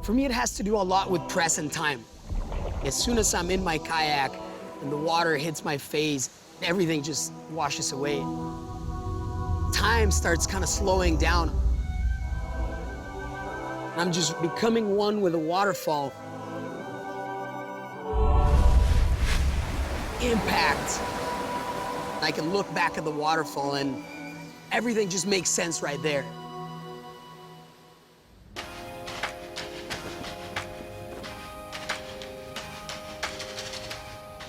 For me, it has to do a lot with present time. As soon as I'm in my kayak and the water hits my face, everything just washes away. Time starts kind of slowing down. I'm just becoming one with the waterfall. Impact. I can look back at the waterfall and everything just makes sense right there.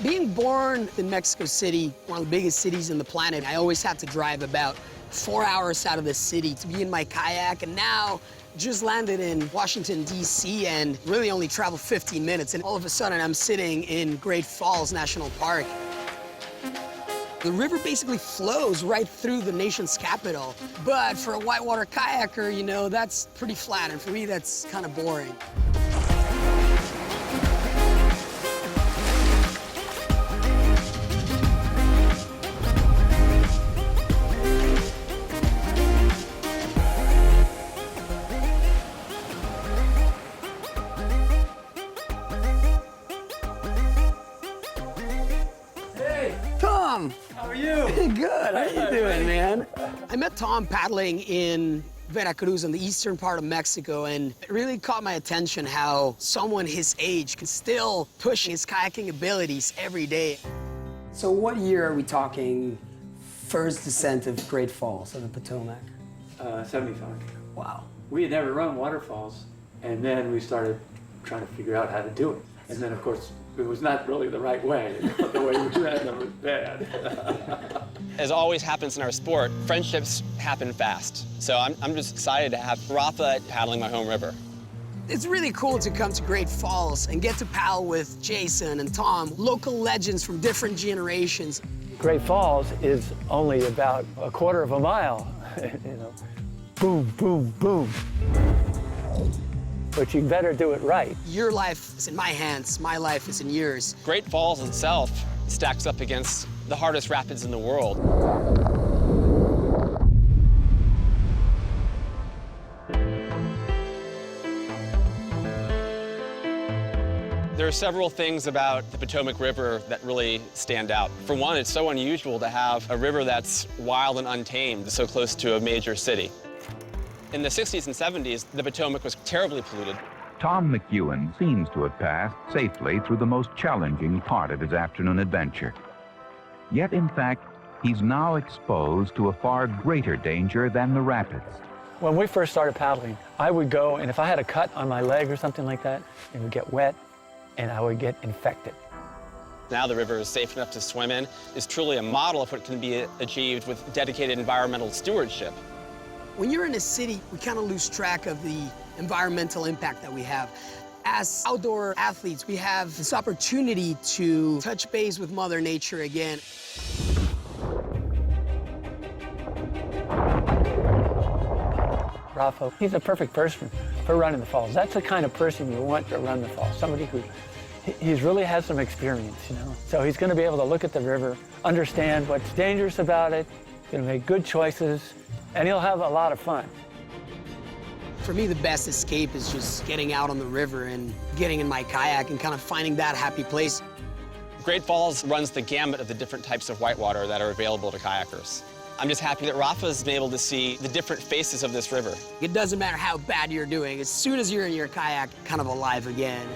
Being born in Mexico City, one of the biggest cities in the planet, I always had to drive about 4 hours out of the city to be in my kayak, and now just landed in Washington, D.C, and really only traveled 15 minutes, and all of a sudden I'm sitting in Great Falls National Park. The river basically flows right through the nation's capital, but for a whitewater kayaker, you know, that's pretty flat, and for me, that's kind of boring. Tom! How are you? Good, how you doing, man? I met Tom paddling in Veracruz in the eastern part of Mexico, and it really caught my attention how someone his age can still push his kayaking abilities every day. So what year are we talking first descent of Great Falls of the Potomac? 75. Wow. We had never run waterfalls, and then we started trying to figure out how to do it. And then, of course, it was not really the right way. The way we ran them was bad. As always happens in our sport, friendships happen fast. So I'm just excited to have Rafa paddling my home river. It's really cool to come to Great Falls and get to paddle with Jason and Tom, local legends from different generations. Great Falls is only about a quarter of a mile, you know. Boom, boom, boom. But you better do it right. Your life is in my hands, my life is in yours. Great Falls itself stacks up against the hardest rapids in the world. There are several things about the Potomac River that really stand out. For one, it's so unusual to have a river that's wild and untamed so close to a major city. In the 60s and 70s, the Potomac was terribly polluted. Tom McEwan seems to have passed safely through the most challenging part of his afternoon adventure. Yet, in fact, he's now exposed to a far greater danger than the rapids. When we first started paddling, I would go, and if I had a cut on my leg or something like that, it would get wet, and I would get infected. Now the river is safe enough to swim in. It's truly a model of what can be achieved with dedicated environmental stewardship. When you're in a city, we kind of lose track of the environmental impact that we have. As outdoor athletes, we have this opportunity to touch base with Mother Nature again. Rafa, he's a perfect person for running the falls. That's the kind of person you want to run the falls, somebody who he's really has some experience, you know. So he's going to be able to look at the river, understand what's dangerous about it, going to make good choices, and he'll have a lot of fun. For me, the best escape is just getting out on the river and getting in my kayak and kind of finding that happy place. Great Falls runs the gamut of the different types of whitewater that are available to kayakers. I'm just happy that Rafa's been able to see the different faces of this river. It doesn't matter how bad you're doing. As soon as you're in your kayak, kind of alive again.